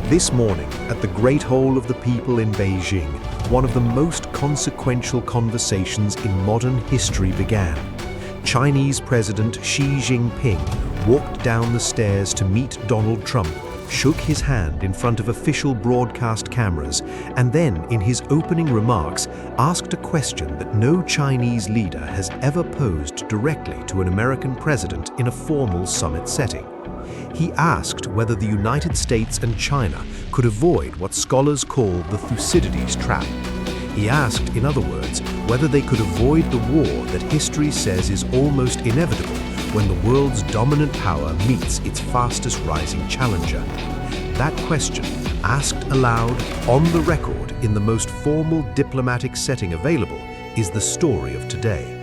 This morning, at the Great Hall of the People in Beijing, one of the most consequential conversations in modern history began. Chinese President Xi Jinping walked down the stairs to meet Donald Trump, shook his hand in front of official broadcast cameras, and then, in his opening remarks, asked a question that no Chinese leader has ever posed directly to an American president in a formal summit setting. He asked whether the United States and China could avoid what scholars call the Thucydides Trap. He asked, in other words, whether they could avoid the war that history says is almost inevitable when the world's dominant power meets its fastest rising challenger. That question, asked aloud, on the record, in the most formal diplomatic setting available, is the story of today.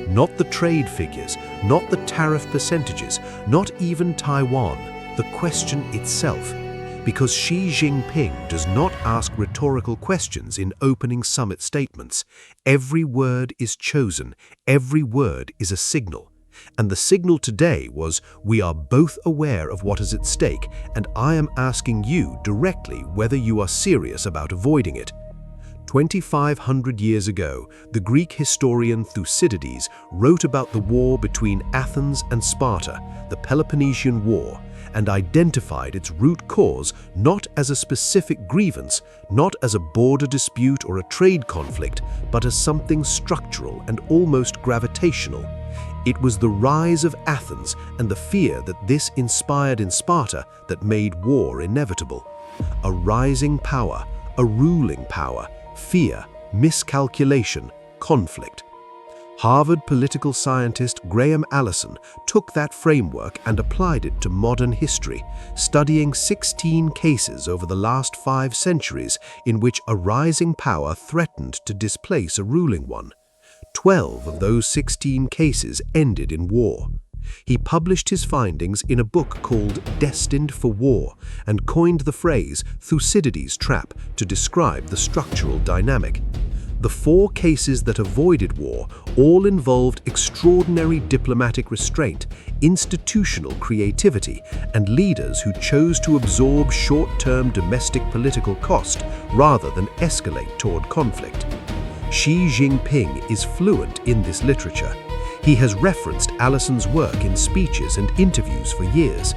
Not the trade figures, not the tariff percentages, not even Taiwan, the question itself. Because Xi Jinping does not ask rhetorical questions in opening summit statements. Every word is chosen, every word is a signal. And the signal today was, we are both aware of what is at stake, and I am asking you directly whether you are serious about avoiding it. 2,500 years ago, the Greek historian Thucydides wrote about the war between Athens and Sparta, the Peloponnesian War, and identified its root cause not as a specific grievance, not as a border dispute or a trade conflict, but as something structural and almost gravitational. It was the rise of Athens and the fear that this inspired in Sparta that made war inevitable. A rising power, a ruling power, fear, miscalculation, conflict. Harvard political scientist Graham Allison took that framework and applied it to modern history, studying 16 cases over the last 5 centuries in which a rising power threatened to displace a ruling one. 12 of those 16 cases ended in war. He published his findings in a book called Destined for War and coined the phrase Thucydides Trap to describe the structural dynamic. The 4 cases that avoided war all involved extraordinary diplomatic restraint, institutional creativity, and leaders who chose to absorb short-term domestic political cost rather than escalate toward conflict. Xi Jinping is fluent in this literature. He has referenced Allison's work in speeches and interviews for years.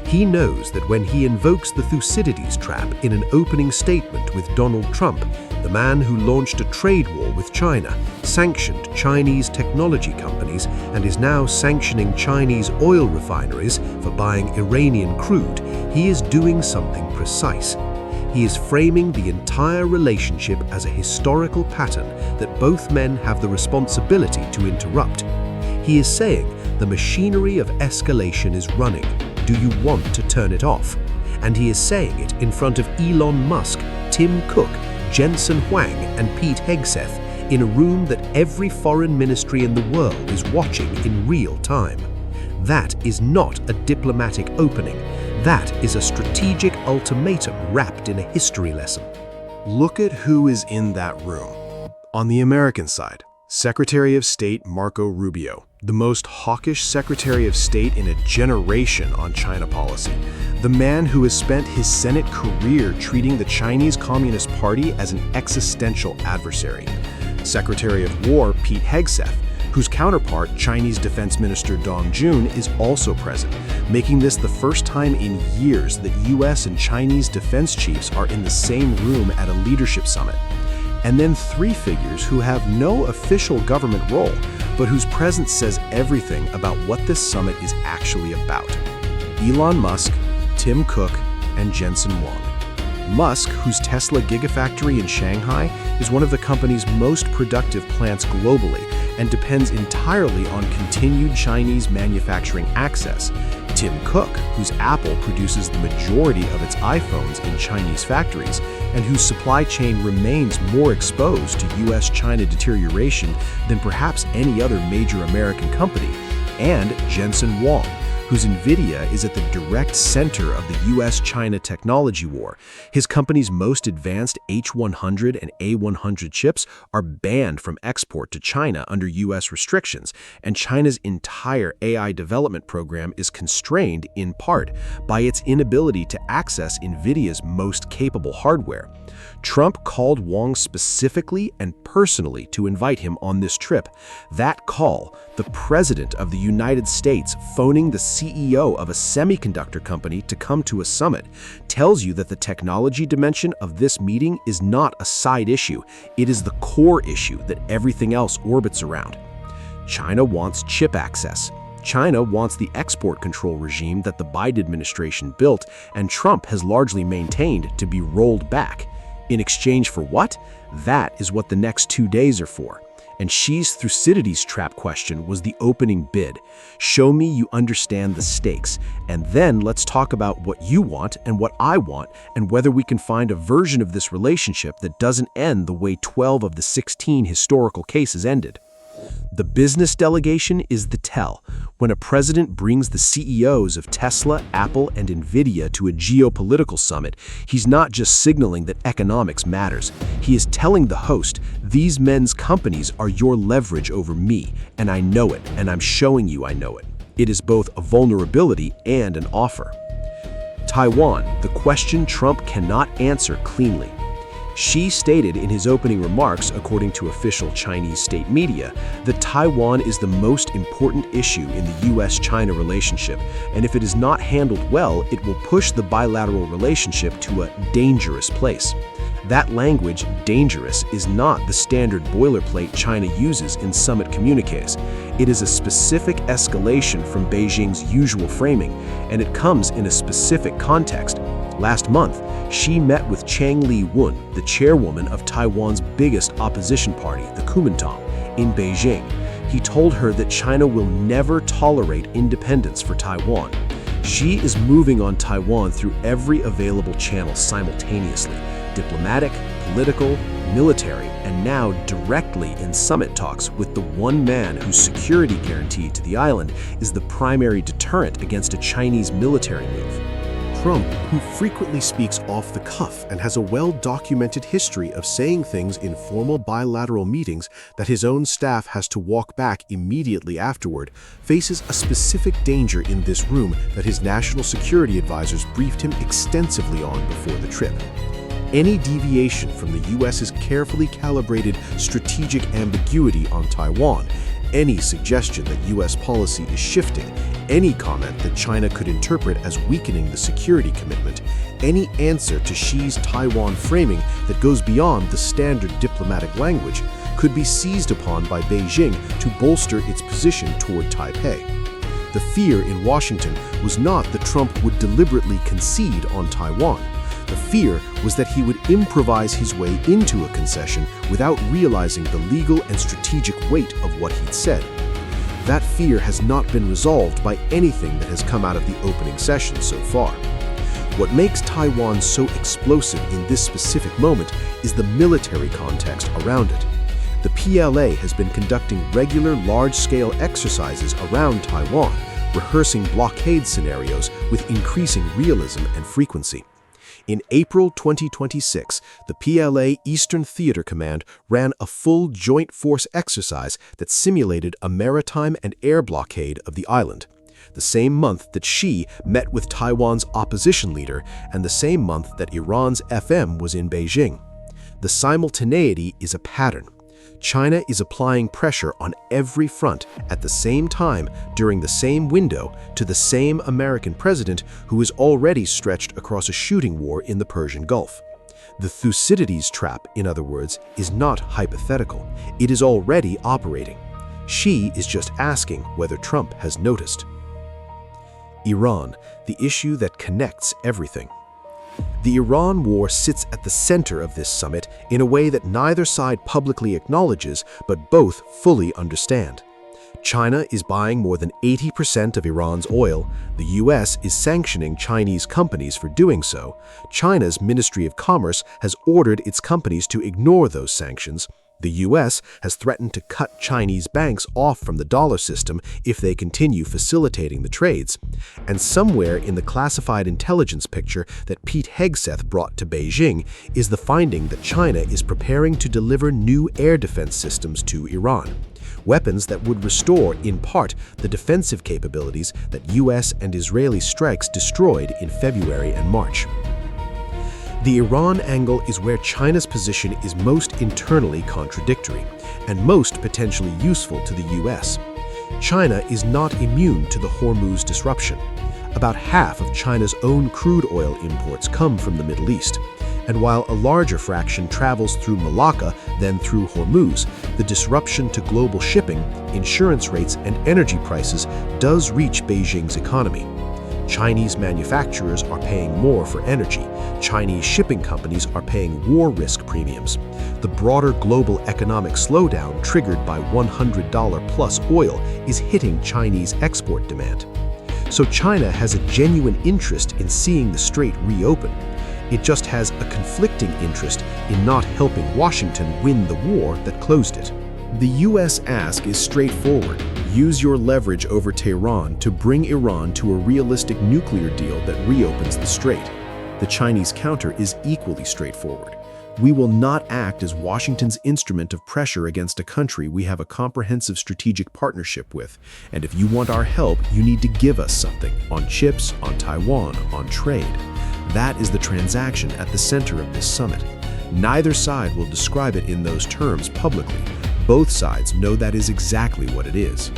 He knows that when he invokes the Thucydides Trap in an opening statement with Donald Trump, the man who launched a trade war with China, sanctioned Chinese technology companies, and is now sanctioning Chinese oil refineries for buying Iranian crude, he is doing something precise. He is framing the entire relationship as a historical pattern that both men have the responsibility to interrupt. He is saying the machinery of escalation is running. Do you want to turn it off? And he is saying it in front of Elon Musk, Tim Cook, Jensen Huang, and Pete Hegseth in a room that every foreign ministry in the world is watching in real time. That is not a diplomatic opening. That is a strategic ultimatum wrapped in a history lesson. Look at who is in that room. On the American side, Secretary of State Marco Rubio, the most hawkish Secretary of State in a generation on China policy, the man who has spent his Senate career treating the Chinese Communist Party as an existential adversary. Secretary of War Pete Hegseth, whose counterpart, Chinese Defense Minister Dong Jun, is also present, making this the first time in years that US and Chinese defense chiefs are in the same room at a leadership summit. And then 3 figures who have no official government role, but whose presence says everything about what this summit is actually about. Elon Musk, Tim Cook, and Jensen Huang. Musk, whose Tesla Gigafactory in Shanghai is one of the company's most productive plants globally and depends entirely on continued Chinese manufacturing access. Tim Cook, whose Apple produces the majority of its iPhones in Chinese factories and whose supply chain remains more exposed to US-China deterioration than perhaps any other major American company. And Jensen Huang, whose NVIDIA is at the direct center of the US-China technology war. His company's most advanced H100 and A100 chips are banned from export to China under US restrictions, and China's entire AI development program is constrained, in part, by its inability to access NVIDIA's most capable hardware. Trump called Huang specifically and personally to invite him on this trip. That call, the President of the United States phoning the CEO of a semiconductor company to come to a summit, tells you that the technology dimension of this meeting is not a side issue. It is the core issue that everything else orbits around. China wants chip access. China wants the export control regime that the Biden administration built and Trump has largely maintained to be rolled back. In exchange for what? That is what the next 2 days are for. And Xi's Thucydides Trap question was the opening bid. Show me you understand the stakes, and then let's talk about what you want and what I want, and whether we can find a version of this relationship that doesn't end the way 12 of the 16 historical cases ended. The business delegation is the tell. When a president brings the CEOs of Tesla, Apple, and NVIDIA to a geopolitical summit, he's not just signaling that economics matters. He is telling the host, these men's companies are your leverage over me, and I know it, and I'm showing you I know it. It is both a vulnerability and an offer. Taiwan, the question Trump cannot answer cleanly. Xi stated in his opening remarks, according to official Chinese state media, that Taiwan is the most important issue in the US-China relationship, and if it is not handled well, it will push the bilateral relationship to a dangerous place. That language, dangerous, is not the standard boilerplate China uses in summit communiques. It is a specific escalation from Beijing's usual framing, and it comes in a specific context. Last month, Xi met with Chang Li-won, the chairwoman of Taiwan's biggest opposition party, the Kuomintang, in Beijing. He told her that China will never tolerate independence for Taiwan. Xi is moving on Taiwan through every available channel simultaneously: diplomatic, political, military, and now directly in summit talks with the one man whose security guarantee to the island is the primary deterrent against a Chinese military move. Trump, who frequently speaks off the cuff and has a well-documented history of saying things in formal bilateral meetings that his own staff has to walk back immediately afterward, faces a specific danger in this room that his national security advisors briefed him extensively on before the trip. Any deviation from the US's carefully calibrated strategic ambiguity on Taiwan, any suggestion that US policy is shifting, any comment that China could interpret as weakening the security commitment, any answer to Xi's Taiwan framing that goes beyond the standard diplomatic language could be seized upon by Beijing to bolster its position toward Taipei. The fear in Washington was not that Trump would deliberately concede on Taiwan. The fear was that he would improvise his way into a concession without realizing the legal and strategic weight of what he'd said. That fear has not been resolved by anything that has come out of the opening session so far. What makes Taiwan so explosive in this specific moment is the military context around it. The PLA has been conducting regular large-scale exercises around Taiwan, rehearsing blockade scenarios with increasing realism and frequency. In April 2026, the PLA Eastern Theater Command ran a full joint force exercise that simulated a maritime and air blockade of the island. The same month that Xi met with Taiwan's opposition leader, and the same month that Iran's FM was in Beijing. The simultaneity is a pattern. China is applying pressure on every front at the same time during the same window to the same American president who is already stretched across a shooting war in the Persian Gulf. The Thucydides Trap, in other words, is not hypothetical. It is already operating. Xi is just asking whether Trump has noticed. Iran, the issue that connects everything. The Iran war sits at the center of this summit in a way that neither side publicly acknowledges, but both fully understand. China is buying more than 80% of Iran's oil. The US is sanctioning Chinese companies for doing so. China's Ministry of Commerce has ordered its companies to ignore those sanctions. The US has threatened to cut Chinese banks off from the dollar system if they continue facilitating the trades. And somewhere in the classified intelligence picture that Pete Hegseth brought to Beijing is the finding that China is preparing to deliver new air defense systems to Iran. Weapons that would restore, in part, the defensive capabilities that US and Israeli strikes destroyed in February and March. The Iran angle is where China's position is most internally contradictory and most potentially useful to the US. China is not immune to the Hormuz disruption. About half of China's own crude oil imports come from the Middle East. And while a larger fraction travels through Malacca than through Hormuz, the disruption to global shipping, insurance rates, and energy prices does reach Beijing's economy. Chinese manufacturers are paying more for energy. Chinese shipping companies are paying war risk premiums. The broader global economic slowdown triggered by $100 plus oil is hitting Chinese export demand. So China has a genuine interest in seeing the strait reopen. It just has a conflicting interest in not helping Washington win the war that closed it. The US ask is straightforward. Use your leverage over Tehran to bring Iran to a realistic nuclear deal that reopens the strait. The Chinese counter is equally straightforward. We will not act as Washington's instrument of pressure against a country we have a comprehensive strategic partnership with. And if you want our help, you need to give us something on chips, on Taiwan, on trade. That is the transaction at the center of this summit. Neither side will describe it in those terms publicly. Both sides know that is exactly what it is.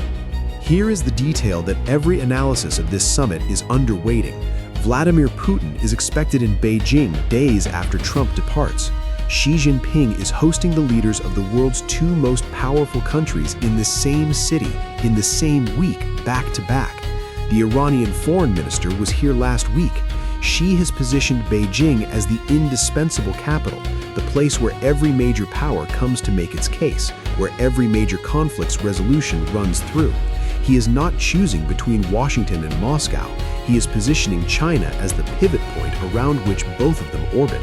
Here is the detail that every analysis of this summit is underweighting. Vladimir Putin is expected in Beijing days after Trump departs. Xi Jinping is hosting the leaders of the world's two most powerful countries in the same city, in the same week, back to back. The Iranian foreign minister was here last week. Xi has positioned Beijing as the indispensable capital, the place where every major power comes to make its case, where every major conflict's resolution runs through. He is not choosing between Washington and Moscow. He is positioning China as the pivot point around which both of them orbit.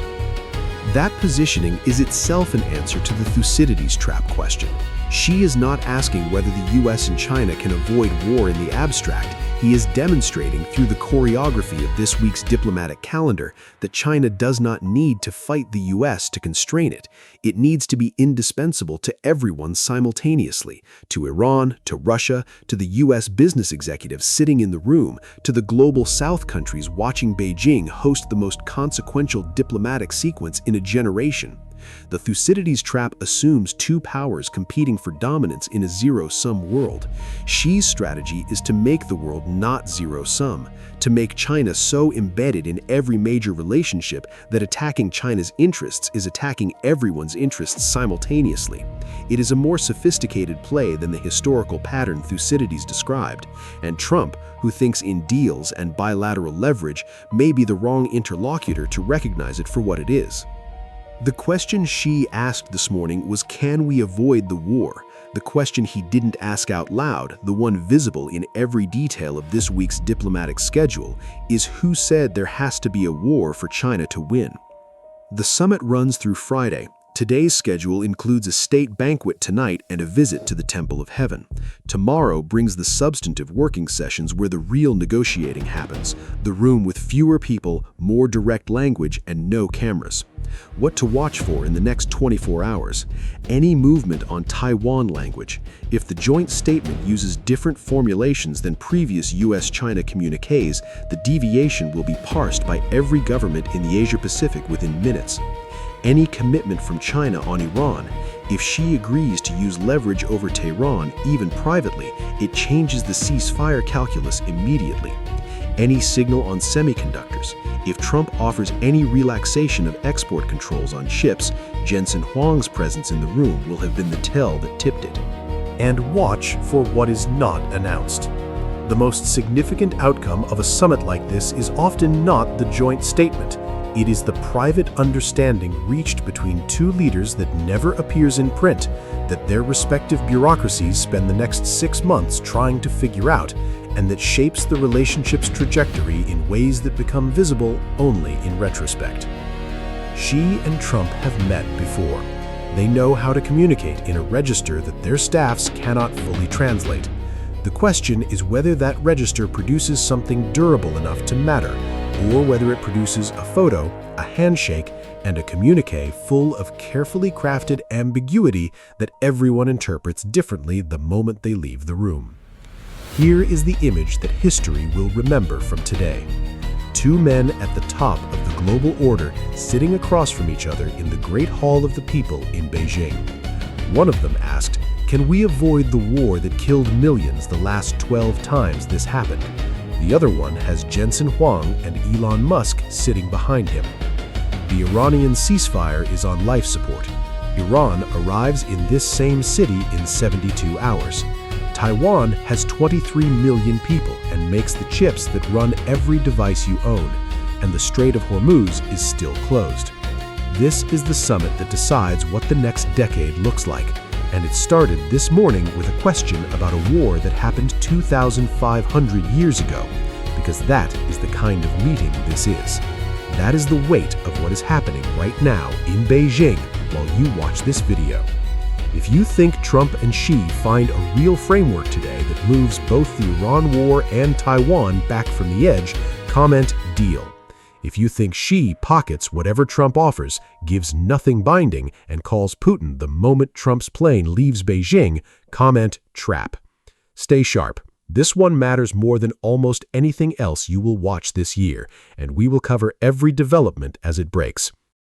That positioning is itself an answer to the Thucydides Trap question. Xi is not asking whether the US and China can avoid war in the abstract. He is demonstrating through the choreography of this week's diplomatic calendar that China does not need to fight the US to constrain it. It needs to be indispensable to everyone simultaneously, to Iran, to Russia, to the US business executives sitting in the room, to the global South countries watching Beijing host the most consequential diplomatic sequence in a generation. The Thucydides Trap assumes two powers competing for dominance in a zero-sum world. Xi's strategy is to make the world not zero-sum, to make China so embedded in every major relationship that attacking China's interests is attacking everyone's interests simultaneously. It is a more sophisticated play than the historical pattern Thucydides described, and Trump, who thinks in deals and bilateral leverage, may be the wrong interlocutor to recognize it for what it is. The question Xi asked this morning was, can we avoid the war? The question he didn't ask out loud, the one visible in every detail of this week's diplomatic schedule, is who said there has to be a war for China to win. The summit runs through Friday. Today's schedule includes a state banquet tonight and a visit to the Temple of Heaven. Tomorrow brings the substantive working sessions where the real negotiating happens, the room with fewer people, more direct language, and no cameras. What to watch for in the next 24 hours? Any movement on Taiwan language. If the joint statement uses different formulations than previous US-China communiques, the deviation will be parsed by every government in the Asia-Pacific within minutes. Any commitment from China on Iran. If Xi agrees to use leverage over Tehran, even privately, it changes the ceasefire calculus immediately. Any signal on semiconductors. If Trump offers any relaxation of export controls on chips, Jensen Huang's presence in the room will have been the tell that tipped it. And watch for what is not announced. The most significant outcome of a summit like this is often not the joint statement. It is the private understanding reached between two leaders that never appears in print, that their respective bureaucracies spend the next 6 months trying to figure out, and that shapes the relationship's trajectory in ways that become visible only in retrospect. Xi and Trump have met before. They know how to communicate in a register that their staffs cannot fully translate. The question is whether that register produces something durable enough to matter, or whether it produces a photo, a handshake, and a communique full of carefully crafted ambiguity that everyone interprets differently the moment they leave the room. Here is the image that history will remember from today. Two men at the top of the global order sitting across from each other in the Great Hall of the People in Beijing. One of them asked, "Can we avoid the war that killed millions the last 12 times this happened?" The other one has Jensen Huang and Elon Musk sitting behind him. The Iranian ceasefire is on life support. Iran arrives in this same city in 72 hours. Taiwan has 23 million people and makes the chips that run every device you own, and the Strait of Hormuz is still closed. This is the summit that decides what the next decade looks like, and it started this morning with a question about a war that happened 2,500 years ago, because that is the kind of meeting this is. That is the weight of what is happening right now in Beijing while you watch this video. If you think Trump and Xi find a real framework today that moves both the Iran war and Taiwan back from the edge, comment "deal." If you think Xi pockets whatever Trump offers, gives nothing binding, and calls Putin the moment Trump's plane leaves Beijing, comment "trap." Stay sharp. This one matters more than almost anything else you will watch this year, and we will cover every development as it breaks.